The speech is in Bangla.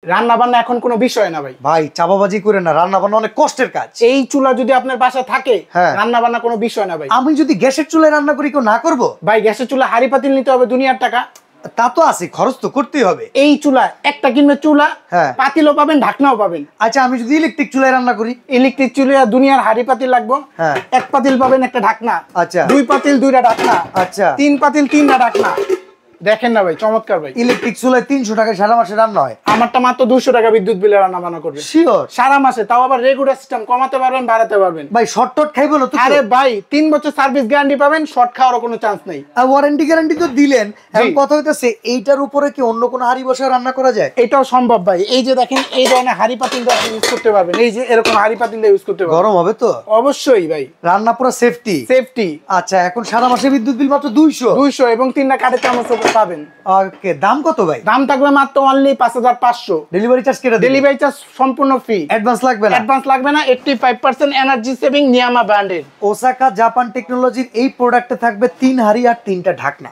রান্না বান্না এখন কোনো বিষয় না ভাই। ভাই চাপাবাজি করে না, রান্না বান্না অনেক কষ্টের কাজ। এই চুলা যদি আপনার বাসায় থাকে, রান্না বান্না কোনো বিষয় না ভাই। আমি যদি গ্যাসের চুলায় রান্না করি কেউ না করবো? ভাই গ্যাসের চুলা হাড়ি পাতিল নিতে হবে দুনিয়ার টাকা। তা তো আছে, খরচ তো করতেই হবে। এই চুলা একটা কিনবে চুলা, পাতিলও পাবেন ঢাকনাও পাবেন। আচ্ছা আমি যদি ইলেকট্রিক চুলায় রান্না করি? ইলেকট্রিক চুলা দুনিয়ার হাড়ি পাতিল লাগবে, এক পাতিল পাবেন একটা ঢাকনা, আচ্ছা দুই পাতিল দুইটা ঢাকনা, আচ্ছা তিন পাতিল তিনটা ঢাকনা। দেখেন না ভাই চমৎকার ভাই। ইলেকট্রিক চুলায় 300 টাকা সারা মাসে রান্না হয়। আমারটা মাত্র 200 টাকা বিদ্যুৎ বিলে রান্না বান্না করবে শিওর সারা মাসে, তাও আবার রেগুলার সিস্টেম, কমাতে পারবেন বাড়াতে পারবেন। ভাই শর্ট টট খাইবো না তো? আরে ভাই 3 বছর সার্ভিস গ্যারান্টি পাবেন, শর্ট খাওয়ার কোনো চান্স নাই। আর ওয়ারেন্টি গ্যারান্টি তো দিলেন, এখন কথা হইতাছে এইটার উপরে কি অন্য কোনো হাড়ি বসায় রান্না করা যায়? এটাও সম্ভব ভাই। এই যে দেখেন এই ধরনের হাড়ি পাতিল আপনি ইউজ করতে পারবেন, এই যে এরকম হাড়ি পাতিল ইউজ করতে পারবেন। গরম হবে তো? অবশ্যই ভাই, রান্না পুরো সেফটি। সেফটি। আচ্ছা এখন সারা মাসে বিদ্যুৎ বিল মাত্র 200 এবং 3টা কাঠের চামচ পাবেন। ওকে, দাম কত ভাই? দাম থাকবে মাত্র অনলি 5500। ডেলিভারি চার্জ কেটে? ডেলিভারি চার্জ সম্পূর্ণ ফ্রি। অ্যাডভান্স লাগবে না? অ্যাডভান্স লাগবে না। 85% এনার্জি সেভিং নিয়ামা ব্র্যান্ডের। ওসাকা জাপান টেকনোলজির এই প্রোডাক্টে থাকবে 3 হাড়ি আর 3টা ঢাকনা।